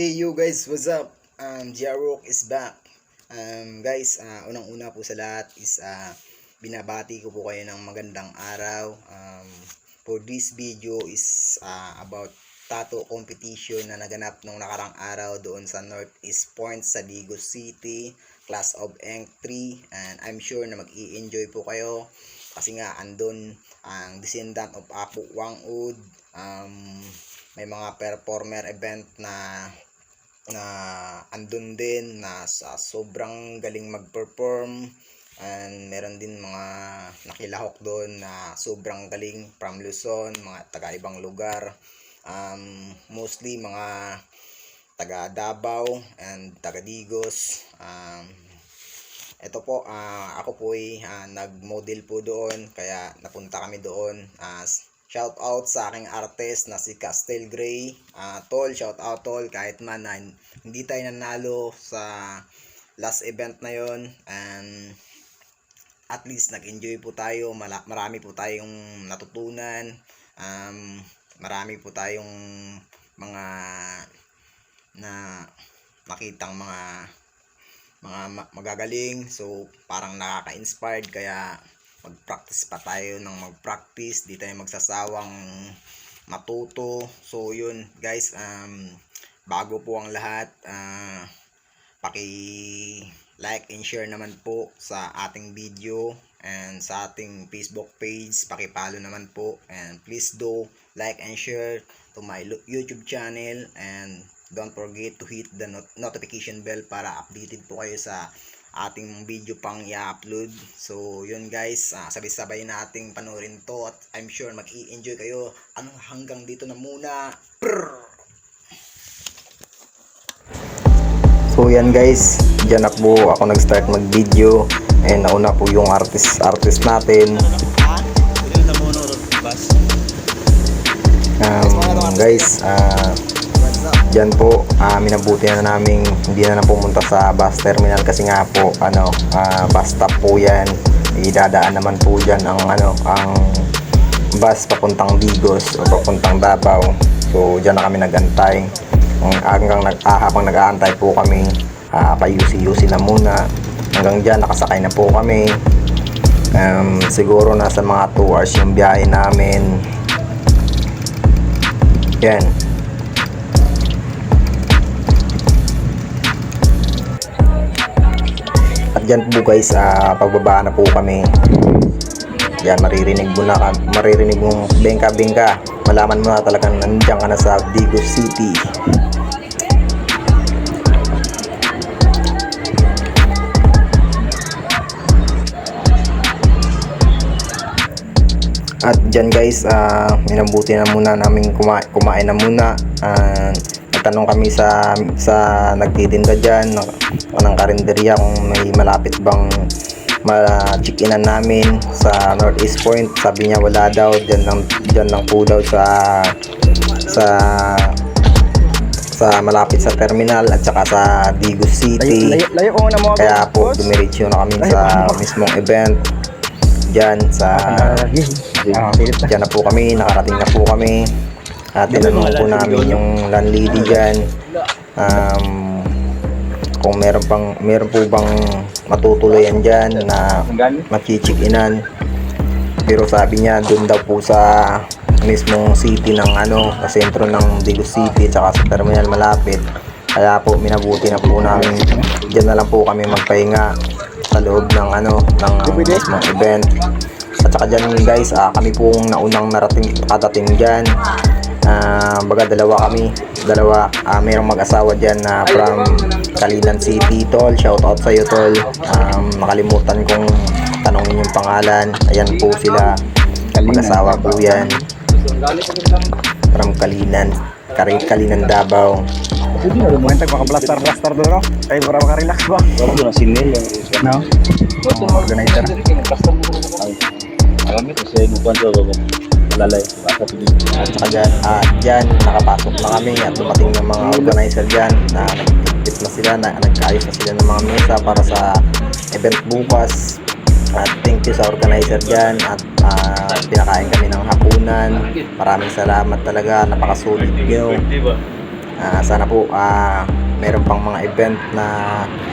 Hey you guys, what's up? Jarok is back. Guys, unang-una po sa lahat is binabati ko po kayo ng magandang araw. For this video is about tattoo competition na naganap nung nakarang araw doon sa Northeast Point sa Digos City, Class of Eng 3, and I'm sure na mag-i-enjoy po kayo kasi nga andun ang descendant of Apo Wangud. May mga performer event na andun din na sa sobrang galing mag-perform, and meron din mga nakilahok doon na sobrang galing from Luzon, mga taga ibang lugar, mostly mga taga Davao and taga Digos. Ito po, ako po ay nag-model po doon, kaya napunta kami doon. Shout out sa aking artist na si Castel Gray. Tol, shout out tol, kahit man na hindi tayo nanalo sa last event na yon, and at least nag-enjoy po tayo. Marami po tayong natutunan. Marami po tayong mga na nakitang mga magagaling. So parang nakaka-inspired, kaya mag-practice pa tayo ng mag-practice, di tayo magsasawang matuto. So yun guys, bago po ang lahat, paki-like and share naman po sa ating video, and sa ating Facebook page paki-follow naman po, and please do like and share to my YouTube channel, and don't forget to hit the notification bell para updated po kayo sa ating video pang i-upload. So yun guys, sabay-sabay nating panoorin to at I'm sure mag-i-enjoy kayo. Hanggang dito na muna. So yan guys, dyan na po ako nag-start mag-video, and nauna po yung artist natin. Guys, dyan po, minabuti na namin hindi na pumunta sa bus terminal kasi nga po bus stop po yan. Idadaan naman po dyan ang bus papuntang Digos o papuntang Davao. So dyan na kami nagantay. Habang nag-aantay po kami, payusi-yusi na muna. Hanggang dyan nakasakay na po kami. Siguro nasa mga 2 hours yung biyahe namin. Yan. At dyan po guys, pagbaba na po kami. Yan, maririnig mong bengka-bengka. Malaman mo na talagang nandiyan ka na sa Digos City. At dyan guys, minabuti na muna namin kumain na muna. Nagtanong kami sa nagtitinda dyan ng karinderya kung may malapit bang ma-check-inan namin sa Northeast Point. Sabi niya wala daw, dyan lang po daw sa malapit sa terminal at saka sa Digos City. Kaya po dumiretso na kami sa mismong event dyan dyan na po kami, nakarating na po kami. At tinanong po namin yung landlady dyan kung meron po bang matutuloyan dyan na machichikinan. Pero sabi niya doon daw po sa mismong city ng sa sentro ng Digos City at sa terminal malapit. Kaya po minabuti na po namin dyan na lang po kami magpahinga sa loob ng mismong event. At saka dyan guys, kami pong naunang kadating dyan. Baga dalawa, mayroong mag-asawa dyan na from Kalinan City. Tol, shout out sa iyo tol. Nakalimutan kong tanongin yung pangalan. Ayan po sila, mag-asawa po yan from Kalinan Davao. Mantag maka-blaster doon, no? Ay, para maka-relax ba? Baru na sinil No? Organizer. Alam mo kasi bukan sa lalay. At saka dyan, nakapasok na kami at dumating ng mga organizer dyan na nag-tip na sila, nagkaayos na sila ng mga mesa para sa event bukas. At thank you sa organizer dyan at pinakain kami ng hapunan. Maraming salamat talaga, napakasulit nyo. Sana po meron pang mga event na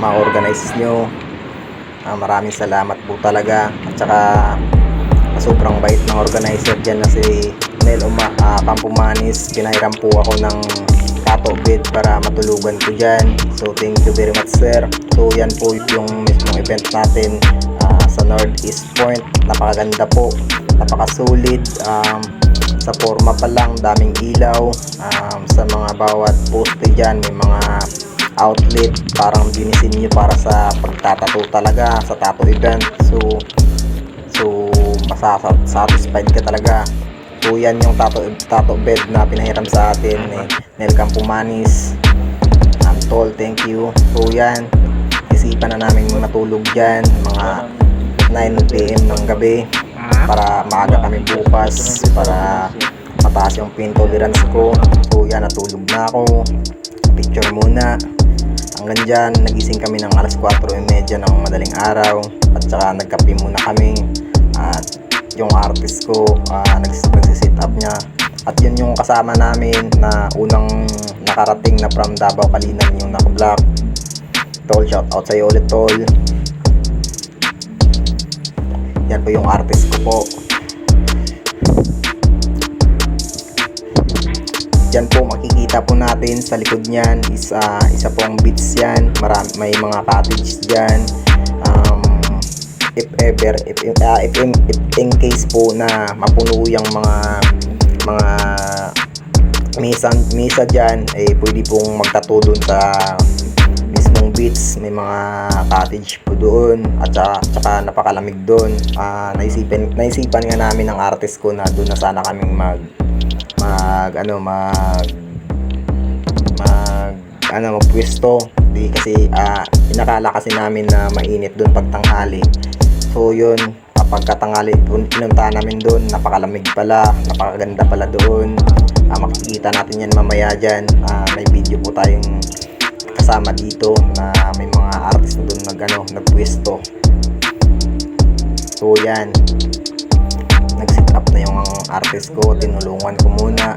ma-organize nyo. Maraming salamat po talaga. At saka sobrang bait ng organizer dyan na si Nel Campomanes. Pinahiram po ako ng tato bed para matulugan ko dyan. So thank you very much sir. So yan po yung mismong event natin sa Northeast Point. Napakaganda po, napakasulit. Sa forma pa lang, daming ilaw. Sa mga bawat poste dyan may mga outlet, parang dinisin nyo para sa pagtatato talaga sa tattoo event. So masasatisfied ka talaga. So yan yung tattoo bed na pinahiram sa atin ni Nel Campomanes. Tol, thank you. So yan, isipan na namin matulog dyan mga 9 PM ng gabi para maaga kami bukas, para mataas yung pain tolerance ko. So yan, natulog na ako. Picture muna. Hanggang dyan, nagising kami ng alas 4:30 ng madaling araw. At saka nagkape muna kami. At yung artist ko, nagsisit up niya. At yun yung kasama namin na unang nakarating na from Davao Kalinan, yung naka-block. Tol, shout out sa'yo ulit tol. Yan po yung artist ko po. Diyan po makikita po natin sa likod niyan is isa pong beach yan. May mga cottage diyan. If in case po na mapuno yung mga misa diyan, pwede pong magtato doon sa mismong beach. May mga cottage po doon at saka napakalamig doon. Naisipan nga namin ng artist ko na doon na sana kaming magpwesto. Di kasi inakala kasi namin na mainit doon pag tanghali. So yun, pagkatanghali pinunta namin doon, napakalamig pala, napakaganda pala doon. Makikita natin yan mamaya dyan. May video po tayong kasama dito na may mga artist na doon nagpwesto. So yan, nag-sit up na yung artist ko, tinulungan ko muna.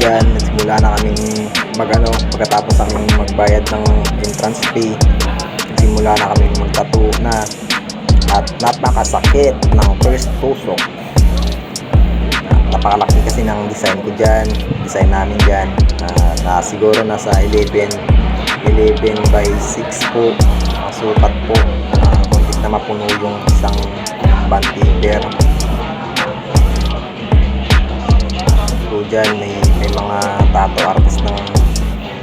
Yan, nagsimula na kaming pagkatapos aming magbayad ng entrance fee, nagsimula na kaming magtattoo na. At napakasakit ng first tusok. Napakalaki kasi ng design ko dyan, design namin dyan, na siguro nasa 11 by 6 po ang sukat po. Muntik na mapuno yung isang band paper. So dyan may mga tattoo artist na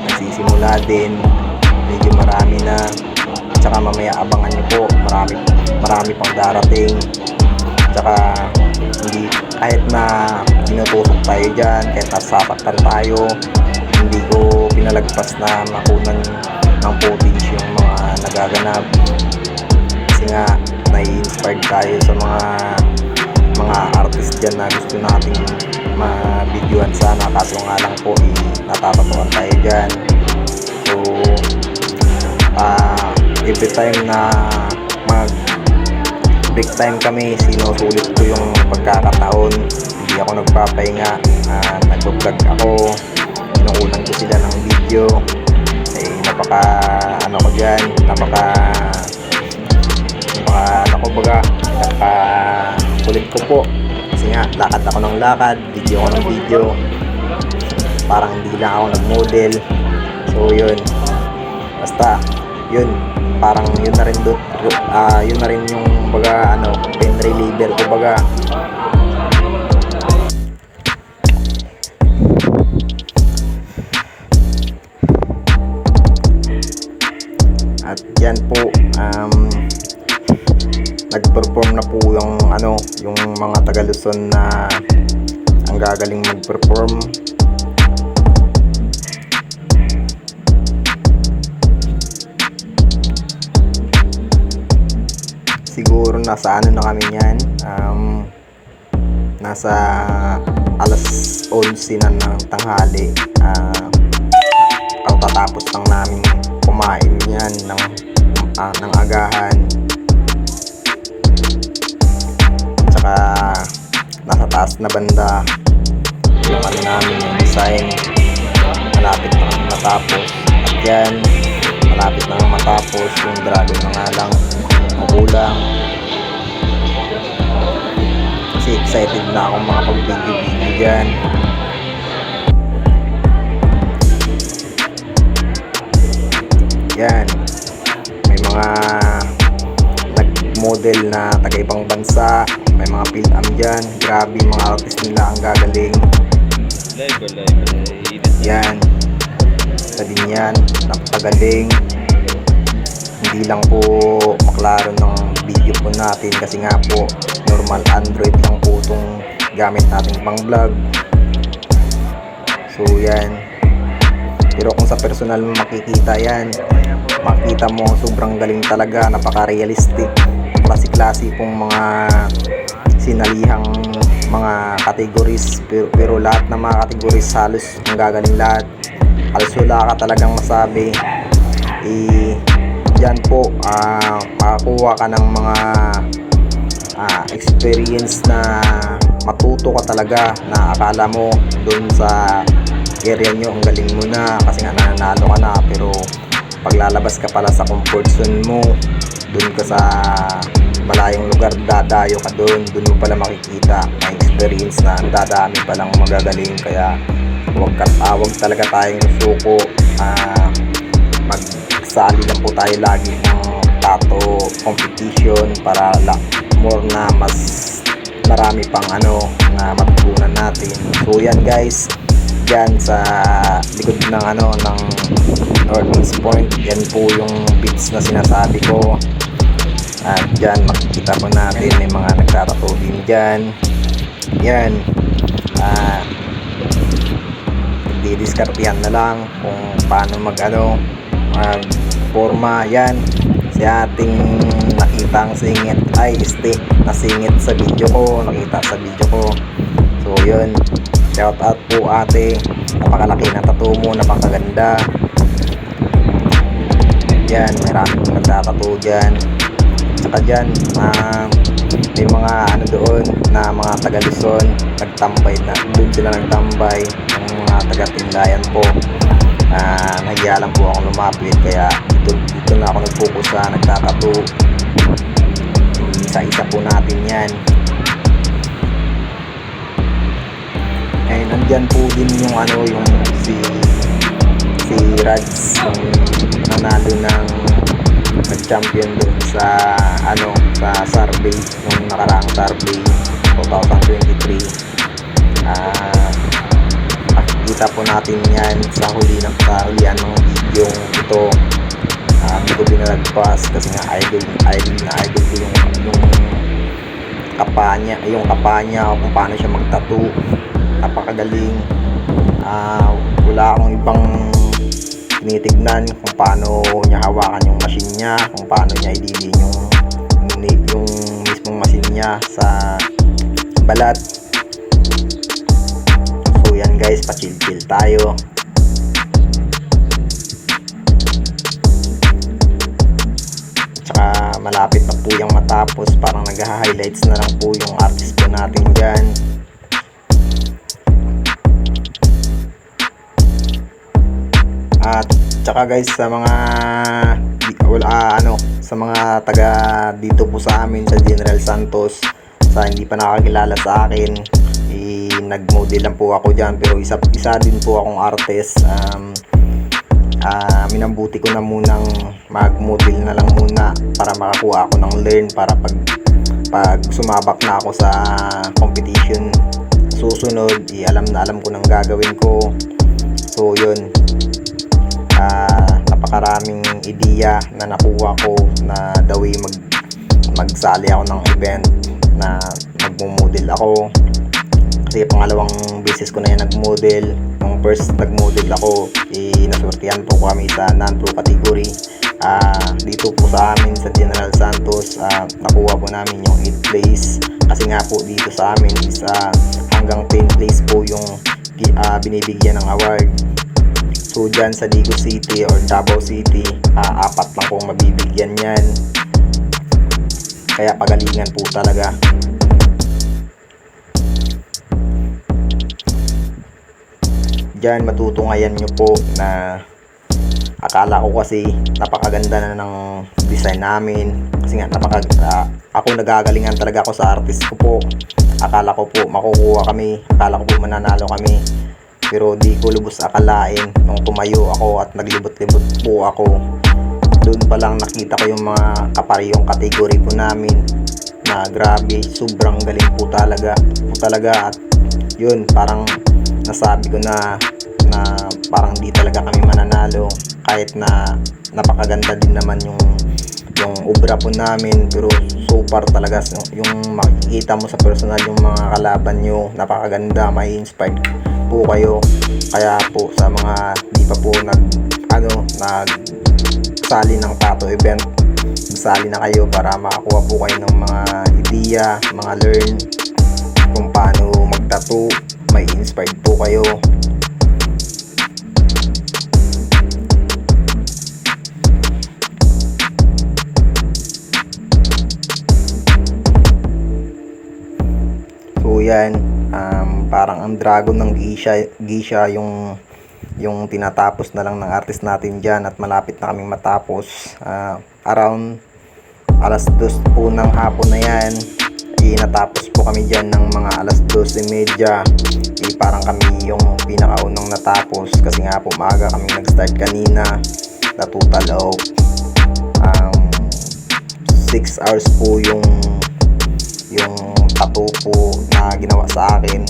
nagsisimula din, medyo marami na. Tsaka mamaya abangan nyo po, marami pang darating. Tsaka hindi, kahit na tinutusok tayo dyan, kahit nasasaktan tayo, hindi ko pinalagpas na makunan ng footage yung mga nagaganap. Kasi nga nai-inspired tayo sa mga artist dyan na gusto nating ma-videoan sana, kaso nga lang po natatatuan tayo dyan. So every time na break time kami, sinusulit ko yung pagkakataon. Hindi ako nagpapahinga, nag-vlog ako, sinukunan ko sila ng video. Napaka kulit ko po. Kasi nga, lakad ako ng lakad, video ako ng video. Parang hindi lang ako nag-model. So yun, basta yun, parang yun na rin yun na rin yung baga ano, pain reliever ko baga. At yan po, nag-perform na po yung ano, yung mga taga Luzon na ang gagaling mag-perform. Siguro nasa ano na kami niyan, nasa alas 11 na ng tanghali. Ang tatapos lang namin kumain yan ng agahan. Tsaka nasa taas na banda yung ano namin, yung design. Malapit na kami matapos. At yan, malapit na matapos. Yung dragon na nga lang magulang. Kasi excited na akong makapag-video dyan. Yan, may mga nag-model na taga-ibang bansa, may mga film dyan. Grabe, mga artist nila ang gagaling. Yan, isa din yan, napakagaling. Hindi lang po maklaro ng video po natin kasi nga po normal Android lang po itong gamit natin pang vlog. So yan, pero kung sa personal mo makikita yan, makita mo sobrang galing talaga, napaka-realistic, klase-klase pong mga sinalihang mga categories, pero lahat ng mga categories halos ang gagaling lahat. Halos wala ka talagang masabi. Yan po, makakuha ka ng mga experience na matuto ka talaga na akala mo doon sa area nyo ang galing mo na kasi nga nananalo ka na, pero paglalabas ka pala sa comfort zone mo, doon ka sa malayong lugar, dadayo ka doon mo pala makikita ang experience na ang dadami palang magagaling. Kaya wag talaga tayong suko, magsali lang po tayo lagi ng tato competition para more na mas marami pang ano na matutunan natin. So yan guys, dyan sa likod ng ano ng Northeast Point, yan po yung beach na sinasabi ko. At dyan makikita po natin may mga nagtatato din dyan. Yan, didiskartehan na lang kung paano mag forma. Yan si ating nakitang singit, ay nasingit sa video ko, nakita sa video ko. So yun, shout out po ate, napakalaki na tattoo mo, napakaganda. Yan, maraming nagtatattoo dyan. Saka dyan, may mga ano doon na mga taga Luzon, nagtambay na, doon sila nagtambay, ng mga taga Tindayan po. Nahiya lang po akong lumapit, kaya dito na ako nag-focus sa nagtatattoo. Isa-isa po natin yan. Nandyan po din yung ano, yung si Rads, yung nanalo ng nag-champion dun sa ano, sa survey, nung nakaraang survey 2023. Makikita po natin yan sa hulian ng video ito. Hindi ko pinalagpas kasi nga idol ko yung kapanya kung paano siya mag-tattoo. Napakagaling. Wala akong ibang tinitignan kung paano niya hawakan yung machine niya, kung paano niya idilin yung mismong machine niya sa balat. So yan guys, pa-chill tayo. Tsaka malapit na po yung matapos, parang nag-highlights na lang po yung artist po natin dyan. At tsaka guys, sa mga sa mga taga dito po sa amin sa General Santos, sa hindi pa nakakilala sa akin, nag-model lang po ako dyan, pero isa din po akong artist. minambuti ko na munang mag-model na lang muna para makakuha ako ng learn para pag sumabak na ako sa competition susunod, alam ko nang gagawin ko. So yun, napakaraming ideya na nakuha ko na the way magsali ako ng event na magmo-model ako. Kasi pangalawang beses ko na yan nag-model. Nung first nag-model ako, naswertihan po kami sa non-pro category. Dito po sa amin sa General Santos, nakuha po namin yung 8th place. Kasi nga po dito sa amin is hanggang 10th place po yung binibigyan ng award. So dyan sa Digo City or Davao City, 4 lang pong mabibigyan yan. Kaya pagalingan po talaga. Diyan matutunghayan nyo po na akala ko kasi napakaganda na ng design namin. Kasi nga ako nagagalingan talaga ako sa artist ko po. Akala ko po makukuha kami, akala ko po mananalo kami. Pero di ko lubos akalain nung tumayo ako at naglibot-libot po ako. Doon pa lang nakita ko yung mga kaparehong kategory po namin na grabe, sobrang galing po talaga at yun, parang nasabi ko na parang di talaga kami mananalo kahit na napakaganda din naman yung obra po namin. Pero so far talaga yung makikita mo sa personal yung mga kalaban nyo, napakaganda, may inspired po kayo. Kaya po sa mga di pa po nagsali ng tattoo event, magsali na kayo para makakuha po kayo ng mga ideya, mga learn kung paano mag-tattoo, may inspired po kayo. So yan, parang ang dragon ng Geisha yung tinatapos na lang ng artist natin dyan at malapit na kaming matapos. Around 2:00 po ng hapon na yan, natapos po kami dyan ng mga 12:30. Parang kami yung pinakaunang natapos kasi nga po maaga kami nag-start kanina. Na total of 6 hours po yung tattoo po na ginawa sa akin.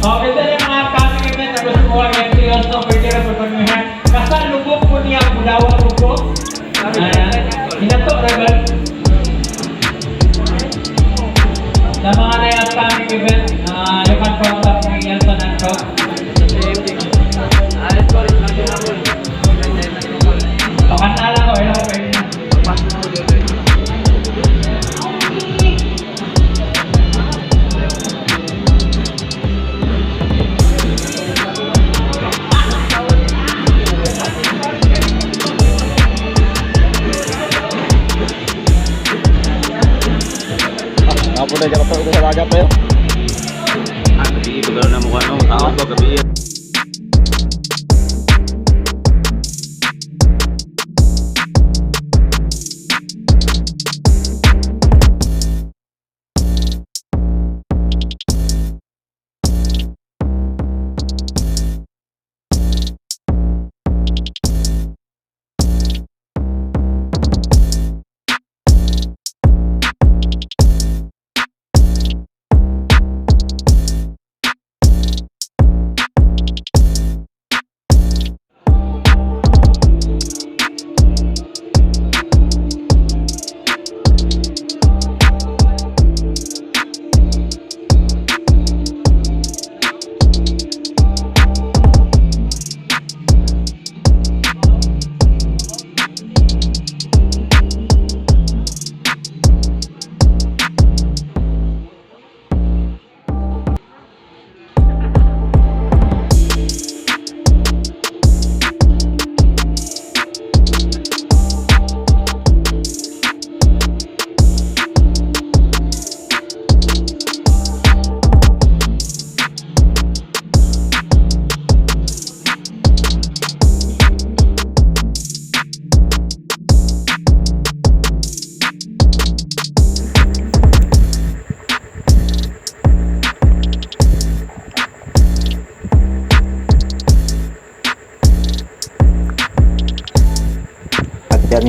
Okay, sa mga upcoming event na gusto mo ang seryoso, pwede na pagpagmihan. Basta lubog po niya ang budawang lubog. Hinato, Rebel. Sa mga na upcoming event, you can contact me, Elton and Co. Pakanta lang ko, ilan ko pwede na. Ako na dyan ko sa lagat tayo. Gabi, pagkaroon na mukha no, tao ba gabi?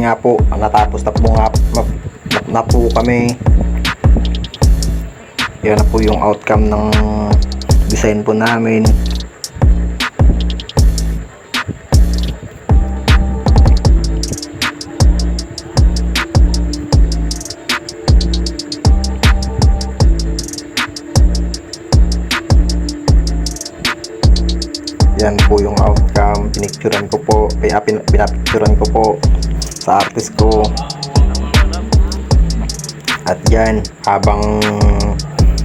nga po natapos na po kami. Yan na po yung outcome ng design po namin. Yan po yung outcome. Pinicturean ko po, pinapicturean ko po sa artist ko. At yan, habang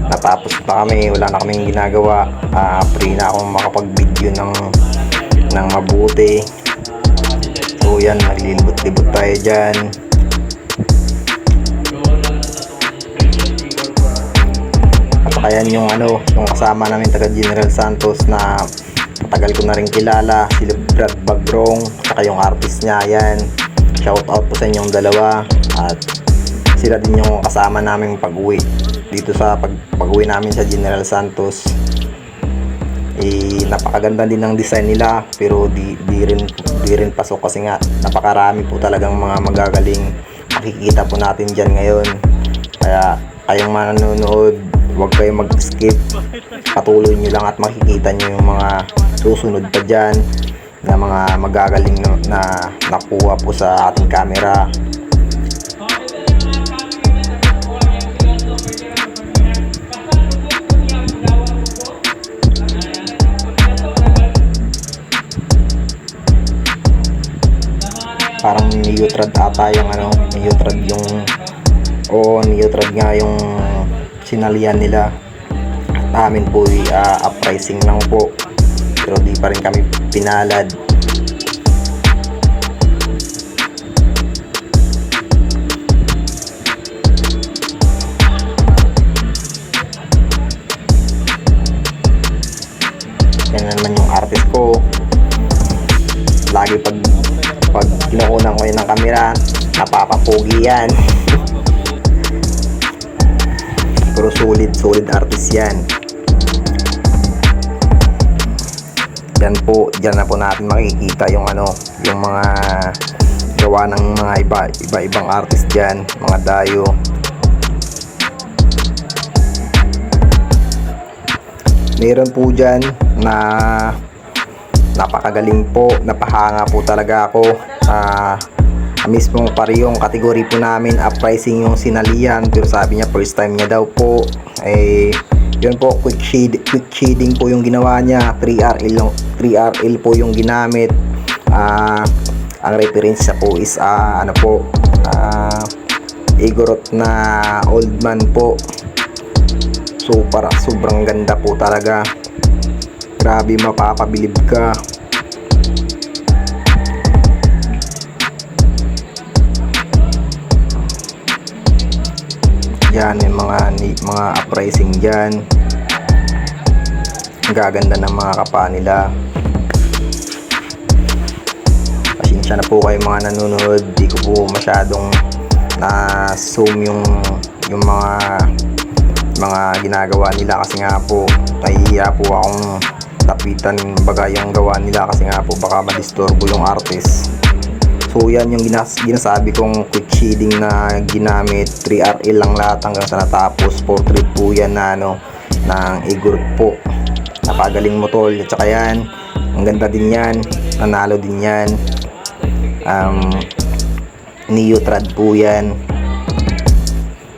natapos na kami, wala na kaming ginagawa, free na akong makapag-video ng mabuti. So yan, maglilibot-libot tayo dyan. At saka yan yung yung kasama namin taga General Santos na matagal ko na rin kilala, si Brad Bagrong, saka yung artist niya. Yan, shout out po sa inyong dalawa. At sila din yung kasama naming pag-uwi dito sa pag-uwi namin sa General Santos. Napakaganda din ng design nila, pero di rin pasok kasi nga napakarami po talagang mga magagaling makikita po natin dyan ngayon. Kaya kayong manonood, huwag kayong mag-skip, patuloy nyo lang at makikita nyo yung mga susunod pa dyan na mga magagaling na nakuha po sa ating camera. Parang Neotrad ata yung Neotrad yung Neotrad nga yung sinalian nila. At amin po uprising lang po, pero di pa rin kami pinalad. Yan naman yung artist ko. Lagi pag kinukunan ko yun ng camera, napapapogi yan. Pero solid artist yan. Yan po, dyan na po natin makikita yung yung mga gawa ng mga iba-ibang artist dyan, mga dayo. Meron po dyan na napakagaling po, napahanga po talaga ako. Mismong parehong kategory po namin, uprising yung sinalian, pero sabi niya first time niya daw po. Yun po, quick shading po yung ginawa niya, 3RL po yung ginamit. Ang reference niya po is Igorot na Old Man po. So sobrang ganda po talaga, grabe, mapapabilib ka. Yan yung mga uprising dyan. Ang gaganda ng mga kapa nila. Pasensya na po kayo mga nanonood, di ko po masyadong na zoom yung mga ginagawa nila, kasi nga po nahihiya po akong lapitan baga yung gawa nila, kasi nga po baka madisturbo yung artist. So yan yung ginasabi kong quick shading na ginamit, 3RL lang lahat hanggang sa natapos. Portrait po yan na ng Igorot po. Napagaling mo tol. At saka yan, ang ganda din yan, nanalo din yan. Neotrad po yan.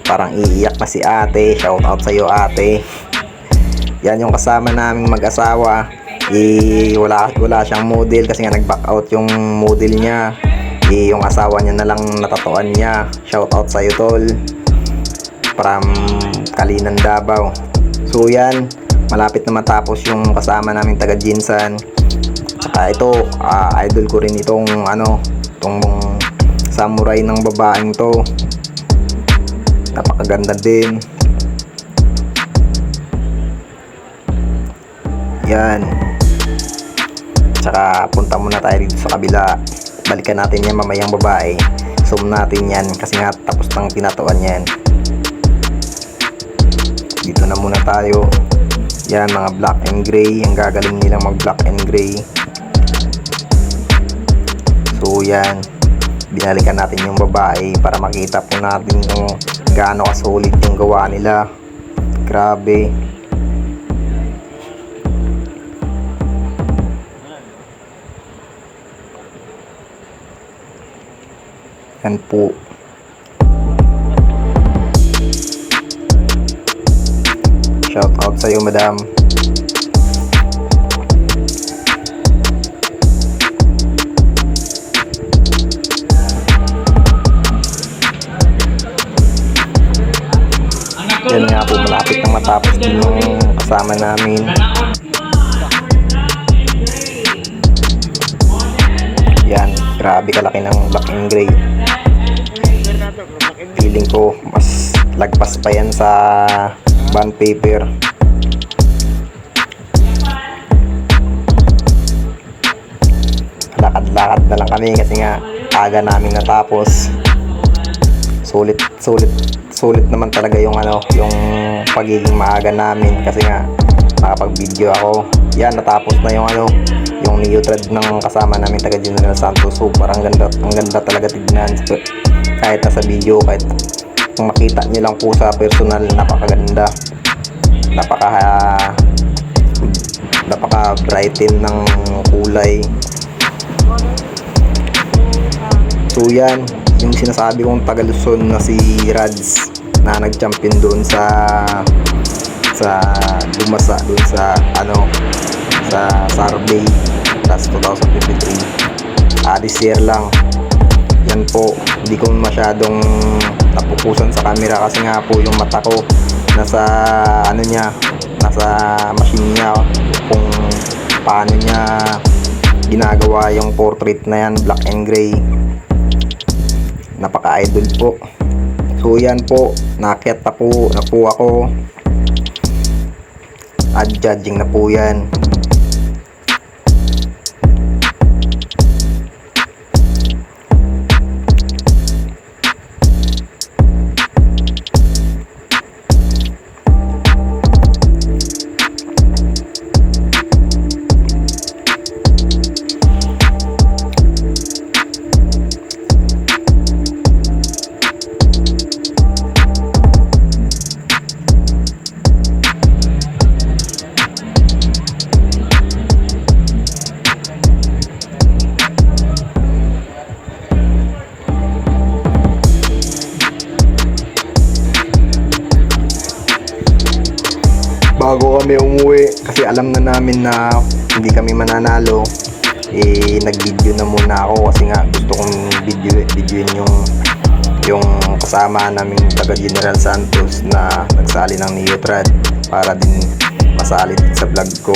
Parang iiyak na si ate, shout out sa'yo ate. Yan yung kasama naming mag-asawa. Wala siyang model kasi nga nag-back out yung model niya. Yung asawa niya na lang natatuan niya. Shout out sa'yo tol, from Kalinan, Davao. So yan, malapit na matapos yung kasama namin taga Jinsan. Saka ito, idol ko rin itong samurai ng babaeng to. Napakaganda din. Yan. Saka punta muna tayo dito sa kabila. Balikan natin yan mamayang babae. Zoom natin yan kasi nga tapos nang pinatuan yan. Dito na muna tayo. Yan, mga black and gray. Ang gagaling nilang mag black and gray. So yan, binalikan natin yung babae para makita po natin kung gaano kasulit yung gawa nila. Grabe. Yan po. Shout out sa iyo, madam. Yan nga po, malapit nang matapos din yung kasama namin. Yan, grabe kalaki ng black and gray. Feeling ko mas lagpas pa yan sa bond paper. Lakad-lakad na lang kami kasi nga aga namin natapos. Sulit naman talaga yung yung pagiging maaga namin kasi nga nakapag-video ako. Yan, natapos na yung yung Neotrad ng kasama namin taga General Santos. Super, ang ganda talaga tignan. Kahit nasa video, kahit kung makita nyo lang po sa personal, napakaganda. Napaka brighten ng kulay. So yan, yung sinasabi kong taga Luzon na si Rads na nag-champion doon sa Dumasa doon sa sa survey last 2023. This year lang. Yan po, hindi ko masyadong napupusan sa camera kasi nga po yung mata ko nasa nasa machine niya kung paano niya ginagawa yung portrait na yan, black and gray. Napaka-idol po. So yan po, nakita po na po ako. At judging na po yan. Bago kami umuwi kasi alam na namin na hindi kami mananalo, nag-video na muna ako kasi nga gusto kong videoin yung kasama namin taga General Santos na nagsali ng Neotrad para din masali din sa vlog ko.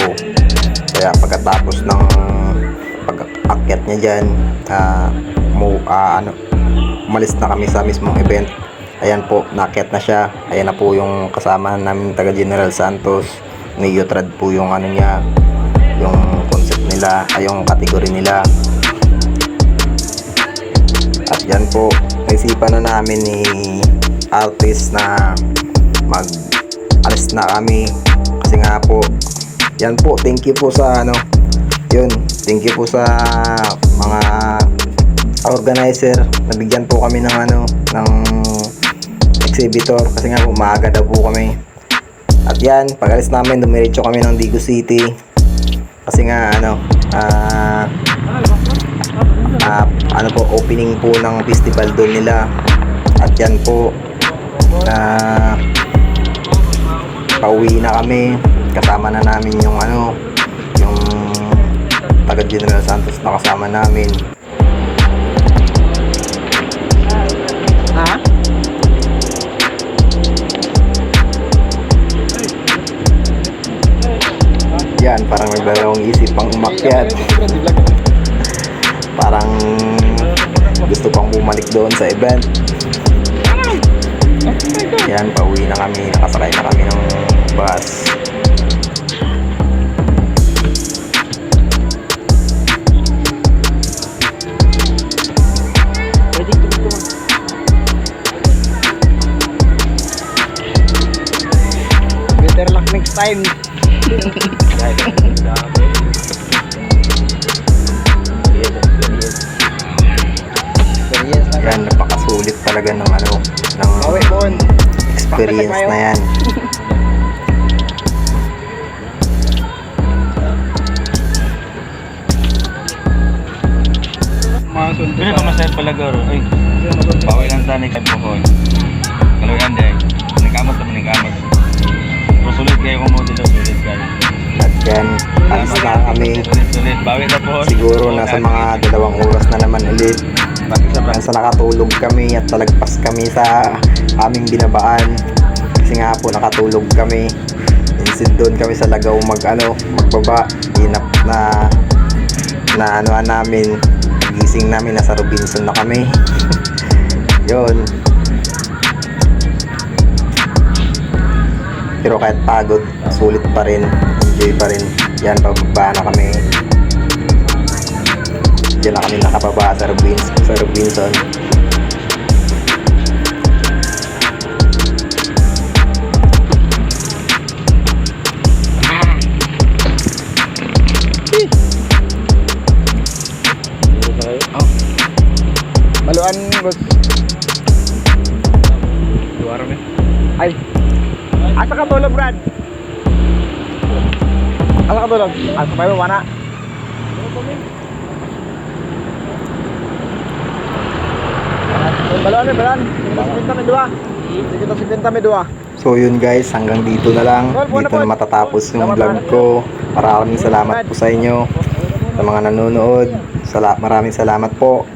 Kaya pagkatapos ng pag-akyat niya dyan, umalis na kami sa mismong event. Ayan po, naakyat na siya. Ayan na po yung kasama namin taga General Santos. Neotrad po yung niya, yung concept nila, yung category nila. At yan po, naisipan na namin ni artist na mag-alis na kami. Kasi nga po, yan po, thank you po sa thank you po sa mga organizer. Nabigyan po kami ng ng exhibitor kasi nga umaga daw po kami. At yan, pag-alis namin dumiretso kami ng Digo City kasi nga po, opening po ng festival doon nila. At yan po, pauwi na kami, kasama na namin yung yung taga General Santos na kasama namin. Yan, parang naglalawang isip pang umakyat. Parang gusto pang bumalik doon sa event. Yan, pauwi na kami. Nakasakay na kami ng bus. Better luck next time. talaga ng ano, ng experience na yan. Pili pa masayat pala garo. Ay, bawal lang tanik sa bukoy. Kalau yan day, nagkamot naman nagkamot. Pero sulit kayo kung modelo, sulit kayo. At yan, alis na kami. Sulit, bawi na po. Siguro nasa mga 2 oras na naman ulit. Nasa nakatulog kami at talagpas kami sa aming binabaan. Kasi nga po nakatulog kami. Instead doon kami sa Lagaw magbaba. Hinap na anuan namin. Gising namin, nasa Robinson na kami. Yun. Pero kahit pagod, sulit pa rin. Enjoy pa rin. Yan, pababa na kami. Diyan na kami nakababa sa Robinson. Maluan, boss. Luar kami. Ay. Asa ka tulog, Brad? Asa ka tulog? Asa pa yung mana? Baluan, baluan. Sige, may dua. So yun guys, hanggang dito na lang. Dito na matatapos yung vlog ko. Maraming salamat po sa inyo, sa mga nanonood. Maraming salamat po.